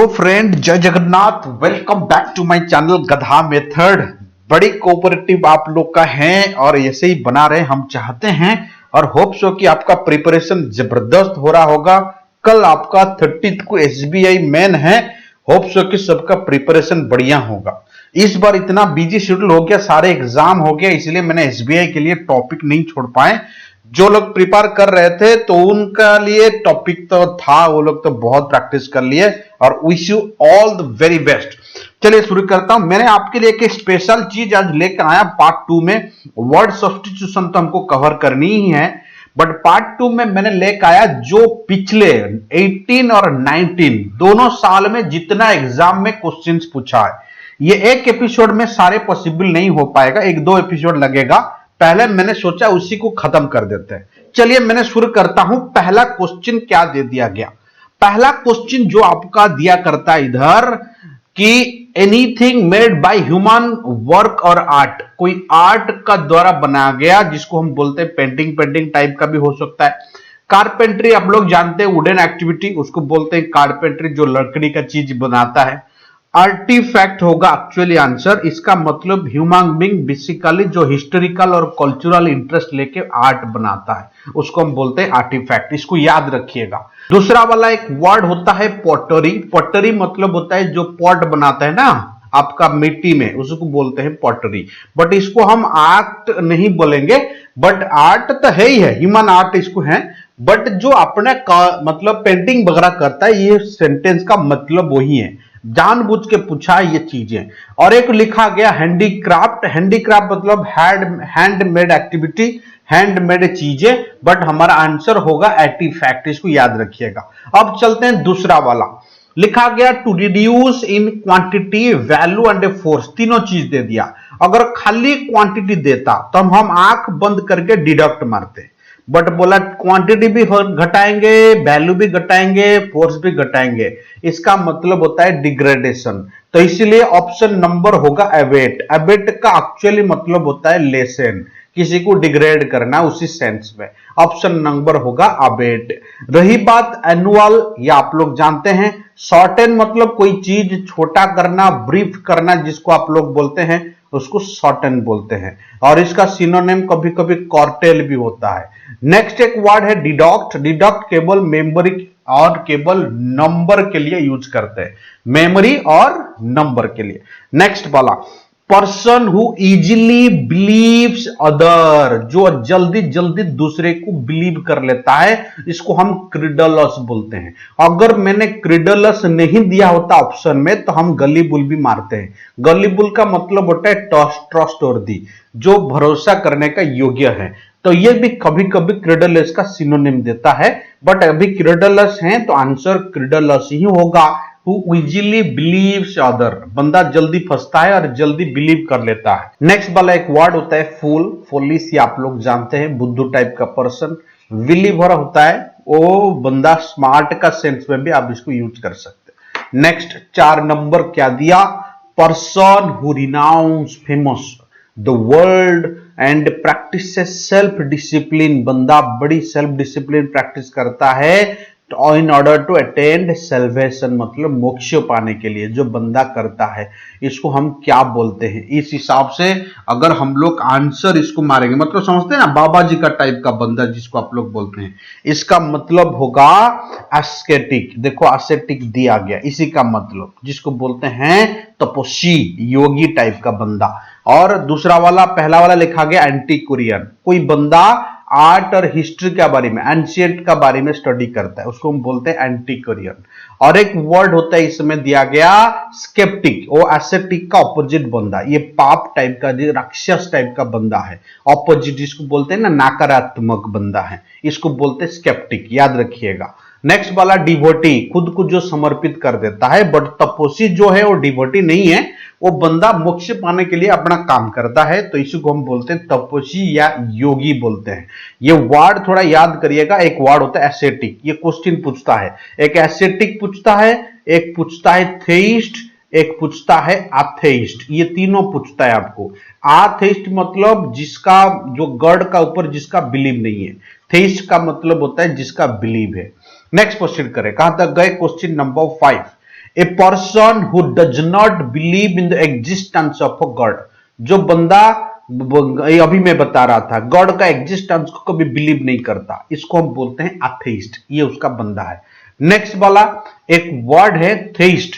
Hello friend, जय Jagannath. Welcome back to my channel गधा method. बड़ी कोऑपरेटिव आप लोग का है और ऐसे ही बना रहे हम चाहते हैं और होप सो कि आपका प्रिपरेशन जबरदस्त हो रहा होगा। कल आपका 30 को एसबीआई मेन है। होप सो कि सबका प्रिपरेशन बढ़िया होगा। इस बार इतना बिजी शेड्यूल हो गया, सारे एग्जाम हो गया, इसलिए मैंने एसबीआई के लिए टॉपिक नहीं छोड़ पाए। जो लोग प्रिपेयर कर रहे थे तो उनका लिए टॉपिक तो था, वो लोग तो बहुत प्रैक्टिस कर लिए और wish you all the very best. चलिए शुरू करता हूं। मैंने आपके लिए एक स्पेशल चीज आज लेकर आया पार्ट 2 में। वर्ड सब्स्टिट्यूशन तो हमको कवर करनी ही है, बट पार्ट 2 में मैंने लेकर आया जो पिछले 18 और 19 दोनों साल में जितना एग्जाम में क्वेश्चंस पूछा है। ये एक एपिसोड में सारे पॉसिबल नहीं हो पाएगा, एक दो एपिसोड लगेगा। पहले मैंने सोचा उसी को खत्म कर देते हैं। चलिए मैंने शुरू करता हूं। पहला क्वेश्चन क्या दे दिया गया? पहला क्वेश्चन जो आपका दिया करता है इधर कि anything made by human work और आर्ट, कोई आर्ट का द्वारा बनाया गया, जिसको हम बोलते हैं पेंटिंग। पेंटिंग टाइप का भी हो सकता है। कारपेंट्री आप लोग जानते हैं, वुडन एक्टिविटी, उसको बोलते हैं कारपेंट्री, जो लकड़ी का चीज बनाता है। आर्टिफैक्ट होगा एक्चुअली आंसर। इसका मतलब ह्यूमन बीइंग बेसिकली जो हिस्टोरिकल और कल्चरल इंटरेस्ट लेके आर्ट बनाता है, उसको हम बोलते हैं आर्टिफैक्ट। इसको याद रखिएगा। दूसरा वाला एक वर्ड होता है पॉटरी। पॉटरी मतलब होता है जो पॉट बनाता है ना आपका मिट्टी में, उसको बोलते हैं पॉटरी। बट इसको हम आर्ट नहीं बोलेंगे, बट आर्ट तो है ही है, ह्यूमन आर्ट इसको है। बट जो अपने मतलब पेंटिंग वगैरह करता है, ये सेंटेंस का मतलब वही है, जानबूझ के पूछा ये चीजें। और एक लिखा गया हैंडीक्राफ्ट। हैंडीक्राफ्ट मतलब हैंडमेड एक्टिविटी, हैंडमेड चीजें, बट हमारा आंसर होगा आर्टिफैक्ट। इसको याद रखिएगा। अब चलते हैं दूसरा वाला। लिखा गया to reduce in quantity, value and force, तीनों चीज दे दिया। अगर खाली क्वांटिटी देता तो हम आंख बंद करके डिडक्ट मारते, बट बोला क्वांटिटी भी घटाएंगे, वैल्यू भी घटाएंगे, फोर्स भी घटाएंगे। इसका मतलब होता है डिग्रेडेशन। तो इसलिए ऑप्शन नंबर होगा अबेट। अबेट का एक्चुअली मतलब होता है लेसन, किसी को डिग्रेड करना, उसी सेंस में ऑप्शन नंबर होगा अबेट। रही बात एनुअल, या आप लोग जानते हैं। शॉर्टेन मतलब कोई चीज छोटा करना, ब्रीफ करना, जिसको आप लोग बोलते हैं उसको शॉर्टेन बोलते हैं। और इसका सिनोनिम कभी कभी कॉर्टेल भी होता है। नेक्स्ट एक वर्ड है डिडक्ट। डिडक्ट केवल मेमोरी और केवल नंबर के लिए यूज करते हैं, मेमोरी और नंबर के लिए। नेक्स्ट वाला person who easily believes other, जो जल्दी जल्दी दूसरे को बिलीव कर लेता है, इसको हम क्रिडलस बोलते हैं। अगर मैंने क्रिडलस नहीं दिया होता ऑप्शन में तो हम गलीबुल भी मारते हैं। गलीबुल का मतलब होता है ट्रस्टवर्दी, जो भरोसा करने का योग्य है। तो ये भी कभी कभी क्रिडलस का सिनोनिम देता है, बट अभी क्रिडलस है तो आंसर क्रिडलस ही होगा। Who easily believes other, बंदा जल्दी फंसता है और जल्दी बिलीव कर लेता है। नेक्स्ट वाला एक वर्ड होता है फूल। फुलिस आप लोग जानते हैं, बुद्धू टाइप का पर्सन। बिलीवर होता है वो बंदा, स्मार्ट का सेंस में भी आप इसको यूज कर सकते हैं। नेक्स्ट 4 नंबर क्या दिया? Person who renounce famous the world and practice self discipline, बंदा बड़ी सेल्फ डिसिप्लिन प्रैक्टिस करता है in order to attend salvation, मतलब मोक्ष पाने के लिए जो बंदा करता है, इसको हम क्या बोलते हैं? इस हिसाब से अगर हम लोग आंसर इसको मारेंगे, मतलब समझते हैं ना, बाबा जी का टाइप का बंदा जिसको आप लोग बोलते हैं, इसका मतलब होगा एस्केटिक। देखो एस्केटिक दिया गया, इसी का मतलब, जिसको बोलते हैं तपस्वी, योगी टाइप का बंदा। और दूसरा वाला, पहला वाला लिखा गया एंटीक्वेरियन, कोई बंदा आर्ट और हिस्ट्री के बारे में, एंशिएंट का बारे में स्टडी करता है, उसको हम बोलते हैं एंटीक्वेरियन। और एक वर्ड होता है इसमें दिया गया स्केप्टिक, वो एसेटिक का ऑपोजिट बंदा, ये पाप टाइप का, राक्षस टाइप का बंदा है। ऑपोजिट जिसको बोलते हैं ना, नकारात्मक बंदा है, इसको बोलते हैं स्केप्टिक, याद रखिएगा। नेक्स्ट वाला डिवोटी, खुद को जो समर्पित कर देता है, बट तपस्वी जो है वो डिवोटी नहीं है, वो बंदा मोक्ष पाने के लिए अपना काम करता है, तो इसी को हम बोलते हैं तपस्वी या योगी बोलते हैं। ये वर्ड थोड़ा याद करिएगा। एक वर्ड होता है एसेटिक, ये क्वेश्चन पूछता है, एक एसेटिक पूछता है, एक पूछता है थेइस्ट, एक पूछता है आथेइस्ट, ये तीनों पूछता है आपको। आथेइस्ट मतलब जिसका, जो गॉड का ऊपर जिसका बिलीव नहीं है। थेइस्ट का मतलब होता है जिसका बिलीव है। नेक्स्ट क्वेश्चन करें, कहां तक गए? Question number 5। A person who does not believe in the existence of a God, जो बंदा अभी मैं बता रहा था गॉड का एग्जिस्टेंस को कभी बिलीव नहीं करता, इसको हम बोलते हैं अथेइस्ट, ये उसका बंदा है। नेक्स्ट वाला एक वर्ड है थेइस्ट।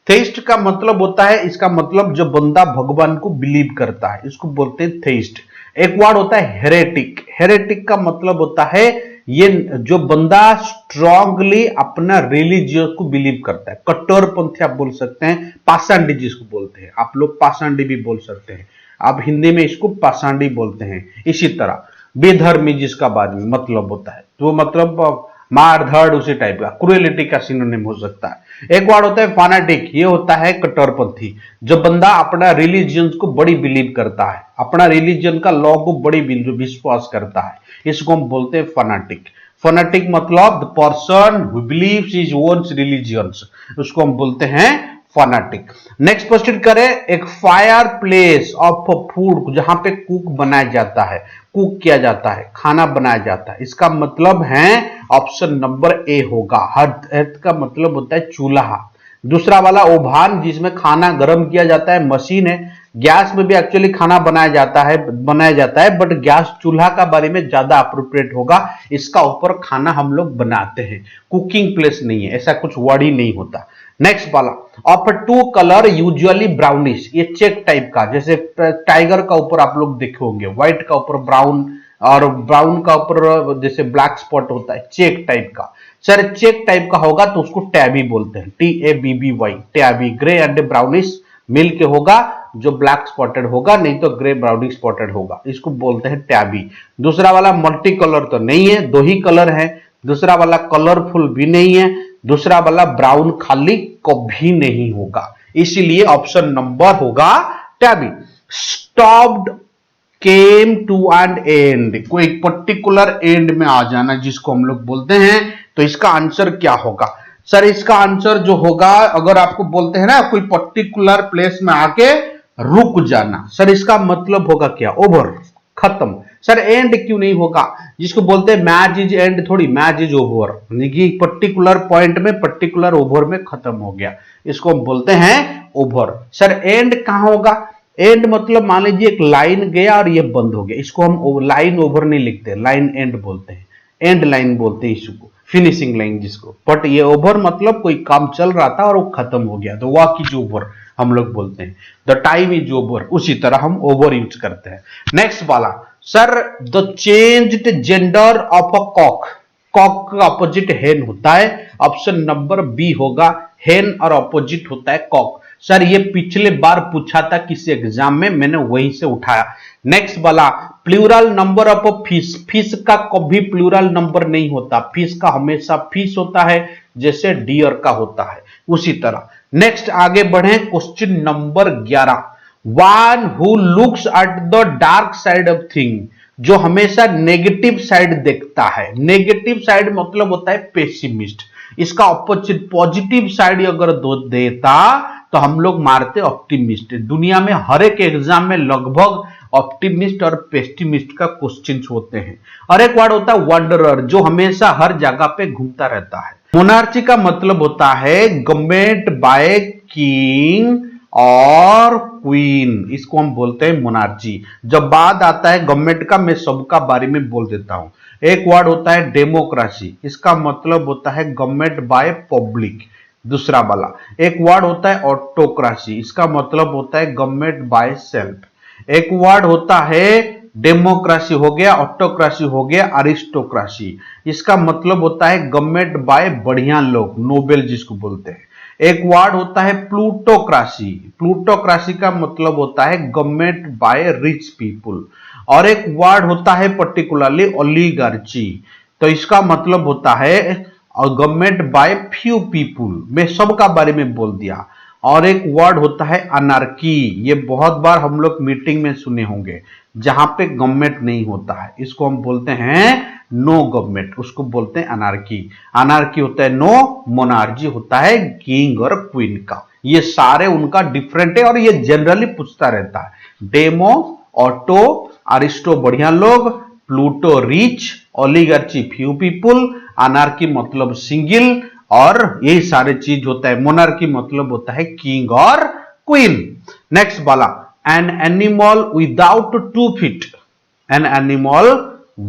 थेइस्ट का मतलब होता है, इसका मतलब जो बंदा भगवान को बिलीव करता है, इसको बोलते हैं थेइस्ट। एक वर्ड होता है हेरेटिक। हेरेटिक का मतलब होता है ये जो बंदा स्ट्रांगली अपना रिलीजियस को बिलीव करता है, कट्टरपंथी आप बोल सकते हैं, पाषांडी जिसको बोलते हैं, आप लोग पाषांडी भी बोल सकते हैं, आप हिंदी में इसको पाषांडी बोलते हैं। इसी तरह बेधर्मी जिसका बाद में मतलब होता है, तो मतलब मार धड़ उसी टाइप का, क्रुएलिटी का सिनोनिम हो सकता है। एक वर्ड होता है फैनाटिक, ये होता है कट्टरपंथी, जो बंदा अपना रिलीजन को बड़ी बिलीव करता है, अपना रिलीजन का लॉ को बड़ी विश्वास करता है, इसको हम बोलते हैं फैनाटिक। फैनाटिक मतलब the person who believes his own religion, उसको हम बोलते हैं फैनाटिक। नेक्स्ट क्वेश्चन करें, एक फायर प्लेस ऑफ फूड, जहां पे कुक बनाया जाता है, कुक किया जाता है, खाना बनाया जाता है, इसका मतलब है ऑप्शन नंबर ए होगा। हर्थ का मतलब होता है चूल्हा। दूसरा वाला ओभान, जिसमें खाना गर्म किया जाता है, मशीन है। गैस में भी एक्चुअली खाना बनाया जाता है, बट गैस चूल्हा का बारे में ज्यादा अप्रोप्रिएट होगा, इसका ऊपर खाना हम लोग बनाते हैं, कुकिंग प्लेस नहीं है, ऐसा कुछ वर्ड ही नहीं होता। नेक्स्ट वाला of two colour usually brownish, ये चेक टाइप का, जैसे टाइगर का ऊपर आप लोग देखे होंगे व्हाइट का ऊपर ब्राउन, और ब्राउन का ऊपर जैसे ब्लैक स्पॉट होता है, चेक टाइप का। सर चेक टाइप का होगा तो उसको टैबी बोलते हैं, TABBY, tabby. Grey and brownish मिल के होगा, जो ब्लैक स्पॉटेड होगा, नहीं तो ग्रे ब्राउनिश स्पॉटेड होगा, इसको बोलते हैं टैबी। दूसरा वाला मल्टी कलर तो नहीं है, दो ही कलर है। दूसरा वाला कलरफुल भी नहीं है। दूसरा वाला ब्राउन खाली कभी नहीं होगा, इसीलिए ऑप्शन नंबर होगा tabby. Stopped came to an end, कोई पर्टिकुलर एंड में आ जाना जिसको हम लोग बोलते हैं, तो इसका आंसर क्या होगा? सर इसका आंसर जो होगा, अगर आपको बोलते हैं ना कोई पर्टिकुलर प्लेस में आके रुक जाना, सर इसका मतलब होगा क्या? ओवर, खत्म। सर एंड क्यों नहीं होगा? जिसको बोलते हैं मैच इज एंड, थोड़ी match is over, particular point में, पर्टिकुलर ओवर में खत्म हो गया, इसको हम बोलते हैं ओवर। सर एंड कहां होगा? एंड मतलब मान लीजिए एक लाइन गया और ये बंद हो गया, इसको हम लाइन ओवर नहीं लिखते, लाइन एंड बोलते हैं, एंड लाइन बोलते हैं इसको, फिनिशिंग लाइन जिसको। बट ये ओवर मतलब कोई काम चल रहा था और वो खत्म हो गया, तो वॉक इज ओवर हम लोग बोलते हैं, द टाइम इज ओवर, उसी तरह हम ओवर यूज करते हैं। नेक्स्ट वाला, sir the changed gender of a cock, cock का अपोजिट हेन होता है, ऑप्शन नंबर बी होगा, हेन और अपोजिट होता है कॉक। सर ये पिछले बार पूछा था किसी एग्जाम में, मैंने वहीं से उठाया। नेक्स्ट वाला, plural number of a fish, fish का कभी प्लूरल नंबर नहीं होता, फिश का हमेशा फिश होता है, जैसे डियर का होता है उसी तरह। नेक्स्ट आगे बढ़े, question number 11, one who looks at the dark side of thing, जो हमेशा नेगेटिव साइड देखता है। नेगेटिव साइड मतलब होता है पेसिमिस्ट, इसका ऑपोजिट पॉजिटिव साइड अगर दो देता तो हम लोग मारते ऑप्टिमिस्ट। दुनिया में हर एक एग्जाम में लगभग ऑप्टिमिस्ट और पेसिमिस्ट का क्वेश्चंस होते हैं। और एक वर्ड होता है वंडरर, जो हमेशा हर जगह पे घूमता रहता है। मोनार्ची का मतलब होता है गवर्नमेंट बाय किंग और क्वीन, इसको हम बोलते हैं मोनार्ची। जब बात आता है गवर्नमेंट का, मैं सबका बारे में बोल देता हूं। एक वर्ड होता है डेमोक्रेसी, इसका मतलब होता है गवर्नमेंट बाय पब्लिक। दूसरा वाला एक वर्ड होता है ऑटोक्रेसी, इसका मतलब होता है गवर्नमेंट बाय सेल्फ। एक वर्ड होता है डेमोक्रेसी हो गया, ऑटोक्रेसी हो गया, अरिस्टोक्रेसी, इसका मतलब होता है गवर्नमेंट बाय बढ़िया लोग, नोबेल जिसको बोलते हैं। एक वर्ड होता है प्लूटोक्रेसी, प्लूटोक्रेसी का मतलब होता है गवर्नमेंट बाय रिच पीपुल। और एक वर्ड होता है पर्टिकुलरली ओलिगार्ची, तो इसका मतलब होता है गवर्नमेंट बाय फ्यू पीपुल। मैं सबका बारे में बोल दिया। और एक वर्ड होता है अनार्की, ये बहुत बार हम लोग मीटिंग में सुने होंगे, जहां पे गवर्नमेंट नहीं होता है, इसको हम बोलते हैं नो गवर्नमेंट, उसको बोलते हैं अनार्की। अनार्की होता है नो, मोनार्जी होता है किंग और क्वीन का। ये सारे उनका डिफरेंट है और ये जनरली पूछता रहता है। डेमो, ऑटो, अरिस्टो बढ़िया लोग, pluto rich, oligarchy few people, anarchy मतलब सिंगल, और यही सारे चीज होता है। मोनार्की मतलब होता है किंग और क्वीन। नेक्स्ट वाला, an animal without 2 feet. An animal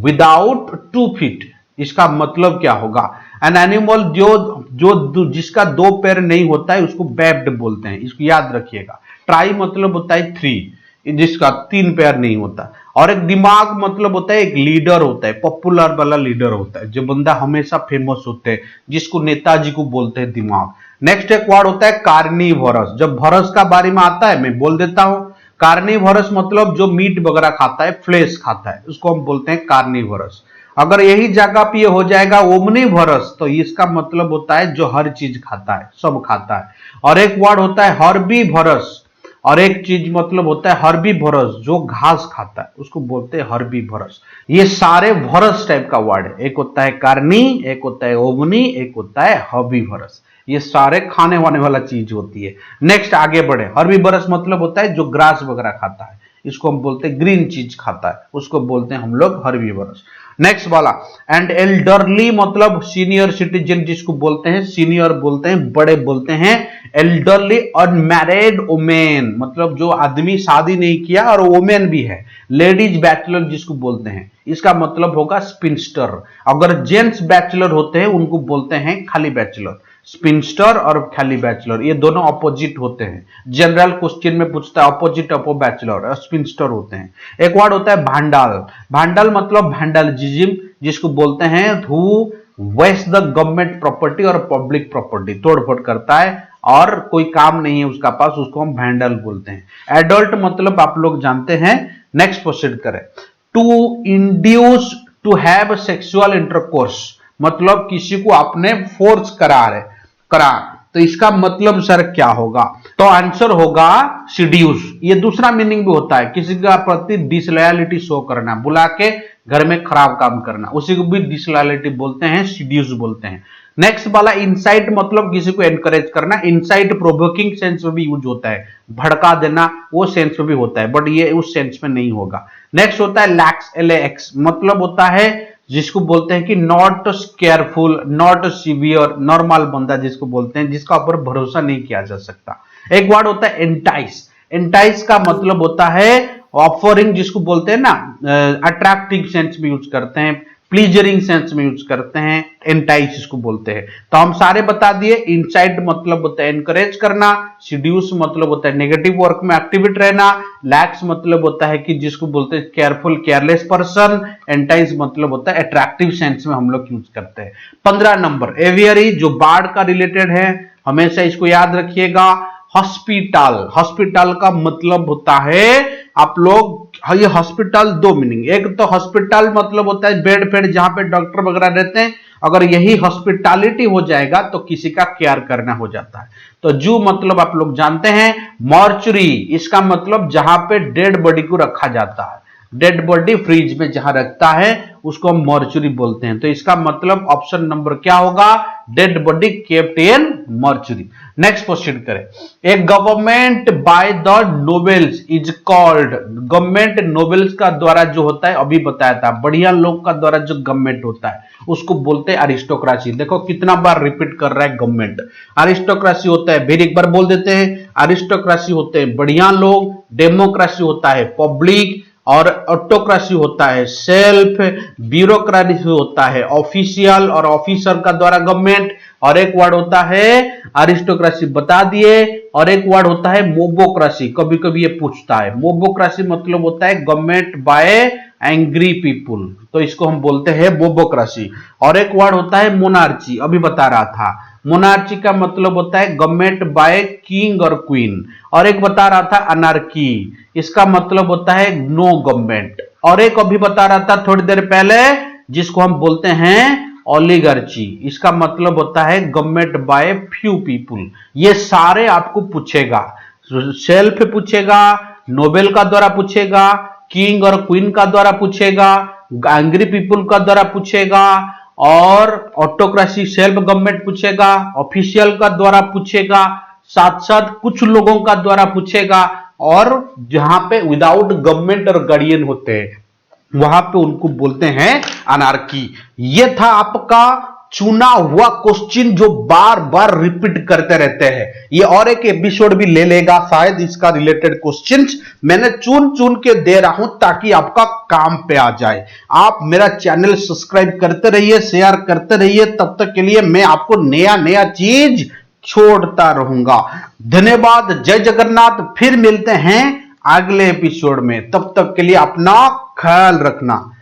without 2 feet, इसका मतलब क्या होगा? एन एनिमल जो जिसका 2 पैर नहीं होता है उसको बैप्ड बोलते हैं, इसको याद रखिएगा। ट्राई मतलब होता है 3, जिसका 3 पैर नहीं होता। और एक दिमाग मतलब होता है एक लीडर होता है, पॉपुलर वाला लीडर होता है, जो बंदा हमेशा फेमस होते हैं, जिसको नेताजी को बोलते हैं दिमाग। नेक्स्ट एक वर्ड होता है कार्निवोरस। जब भरस का बारे में आता है मैं बोल देता हूं। कार्निवोरस मतलब जो मीट वगैरह खाता है, फ्लेश खाता है, उसको हम बोलते हैं कार्निवोरस। अगर यही जगह पे ये हो जाएगा ओमनीवोरस, तो इसका मतलब होता है जो हर चीज खाता है, सब खाता है। और एक वर्ड होता है हर्बीवोरस, और एक चीज मतलब होता है हर्बीवोरस, जो घास खाता है उसको बोलते हैं हर्बीवोरस। ये सारे वोरस टाइप का वर्ड है। एक होता है कार्नी, एक होता है ओमनी, एक होता है हर्बीवोरस। ये सारे खाने वाने वाला चीज होती है। नेक्स्ट आगे बढ़े। हर्बीवोरस मतलब होता है जो ग्रास वगैरह खाता है, इसको हम बोलते हैं ग्रीन चीज खाता है, उसको बोलते हैं हम लोग हर्बीवोरस। नेक्स्ट वाला, एंड एल्डरली मतलब सीनियर सिटीजन, जिसको बोलते हैं सीनियर बोलते हैं, बड़े बोलते हैं। एल्डरली अनमैरिड वुमेन मतलब जो आदमी शादी नहीं किया और वुमेन भी है। लेडीज बैचलर जिसको बोलते हैं, इसका मतलब होगा स्पिंस्टर। अगर जेंट्स बैचलर होते हैं उनको बोलते हैं खाली बैचलर। स्पिंस्टर और खाली बैचलर ये दोनों अपोजिट होते हैं। जनरल क्वेश्चन में पूछता है अपोजिट ऑफ बैचलर और स्पिंस्टर होते हैं। एक वर्ड होता है भांडाल। भांडाल मतलब वैंडलिज्म, जिसको बोलते हैं who waste the government property और पब्लिक प्रॉपर्टी, तोड़फोड़ करता है और कोई काम नहीं है उसका पास, उसको हम वैंडल बोलते हैं। एडल्ट मतलब आप लोग जानते हैं। नेक्स्ट प्रोसीड करें। To induce to have sexual intercourse मतलब किसी को आपने फोर्स करा, तो इसका मतलब सर क्या होगा? तो आंसर होगा सीड्यूस। ये दूसरा मीनिंग भी होता है, किसी का प्रति डिसलॉयलिटी शो करना, बुला के घर में खराब काम करना, उसी को भी डिसलॉयलिटी बोलते हैं, सीड्यूस बोलते हैं। नेक्स्ट वाला इंसाइट मतलब किसी को एनकरेज करना। इंसाइट प्रोवोकिंग सेंस में भी यूज होता है, भड़का देना, वो सेंस में भी होता है, बट ये उस सेंस में नहीं होगा। नेक्स्ट होता है लैक्स, LAX मतलब होता है जिसको बोलते हैं कि not careful, not severe, normal बंदा जिसको बोलते हैं, जिसका ऊपर भरोसा नहीं किया जा सकता। एक वर्ड होता है एंटाइस। एंटाइस का मतलब होता है ऑफरिंग, जिसको बोलते हैं ना अट्रैक्टिव सेंस में यूज करते हैं, प्लीजरिंग सेंस में यूज करते हैं, एंटाइस इसको बोलते हैं। तो हम सारे बता दिए। इंसाइट मतलब होता है एनकरेज करना, सीड्यूस मतलब होता है नेगेटिव वर्क में एक्टिवेट रहना, लैक्स मतलब होता है कि जिसको बोलते हैं केयरफुल, केयरलेस पर्सन, एंटाइस मतलब होता है अट्रैक्टिव सेंस में हम लोग यूज करते हैं। 15 नंबर एवियरी, जो बाढ़ का रिलेटेड है, हमेशा इसको याद रखिएगा। हॉस्पिटल, हॉस्पिटल का मतलब होता है आप लोग, ये हॉस्पिटल 2 मीनिंग। एक तो हॉस्पिटल मतलब होता है बेड फेड जहां पे डॉक्टर वगैरह रहते हैं, अगर यही हॉस्पिटैलिटी हो जाएगा तो किसी का केयर करना हो जाता है। तो जू मतलब आप लोग जानते हैं। मॉर्चरी, इसका मतलब जहां पे डेड बॉडी को रखा जाता है, डेड बॉडी फ्रिज में जहां रखता है उसको हम मॉर्चरी बोलते हैं। तो इसका मतलब ऑप्शन नंबर क्या होगा? Dead body kept in mortuary. Next question करें। A government by the nobles is called, government nobles का द्वारा जो होता है, अभी बताया था, बढ़िया लोग का द्वारा जो गवर्नमेंट होता है उसको बोलते हैं अरिस्टोक्रेसी। देखो कितना बार रिपीट कर रहा है गवर्नमेंट। अरिस्टोक्रेसी होता है, फिर एक बार बोल देते हैं, अरिस्टोक्रेसी होते हैं बढ़िया लोग, डेमोक्रेसी होता है पब्लिक, और ऑटोक्रेसी होता है सेल्फ, ब्यूरोक्रेसी होता है ऑफिशियल और ऑफिसर का द्वारा गवर्नमेंट, और एक वर्ड होता है अरिस्टोक्रेसी बता दिए, और एक वर्ड होता है मोबोक्रेसी। कभी कभी ये पूछता है, मोबोक्रेसी मतलब होता है गवर्नमेंट बाय एंग्री पीपुल, तो इसको हम बोलते हैं मोबोक्रेसी। और एक वर्ड होता है मोनार्ची, अभी बता रहा था, मोनार्ची का मतलब होता है गवर्नमेंट बाय किंग और क्वीन। और एक बता रहा था अनार्की, इसका मतलब होता है नो गवर्नमेंट। और एक अभी बता रहा था थोड़ी देर पहले जिसको हम बोलते हैं ओलिगार्ची, इसका मतलब होता है गवर्नमेंट बाय फ्यू पीपुल। ये सारे आपको पूछेगा, सेल्फ पूछेगा, नोबेल का द्वारा पूछेगा, किंग और क्वीन का द्वारा पूछेगा, एंग्री पीपुल का द्वारा पूछेगा, और ऑटोक्रेसी सेल्फ गवर्नमेंट पूछेगा, ऑफिशियल का द्वारा पूछेगा, साथ साथ कुछ लोगों का द्वारा पूछेगा, और जहां पे विदाउट गवर्नमेंट और गार्डियन होते हैं वहां पे उनको बोलते हैं अनार्की। ये था आपका चुना हुआ क्वेश्चन जो बार बार रिपीट करते रहते हैं। ये और एक एपिसोड भी ले लेगा शायद इसका रिलेटेड क्वेश्चंस मैंने चुन चुन के दे रहा हूं ताकि आपका काम पे आ जाए। आप मेरा चैनल सब्सक्राइब करते रहिए, शेयर करते रहिए, तब तक के लिए मैं आपको नया नया चीज छोड़ता रहूंगा। धन्यवाद, जय जगन्नाथ। फिर मिलते हैं अगले एपिसोड में, तब तक के लिए अपना ख्याल रखना।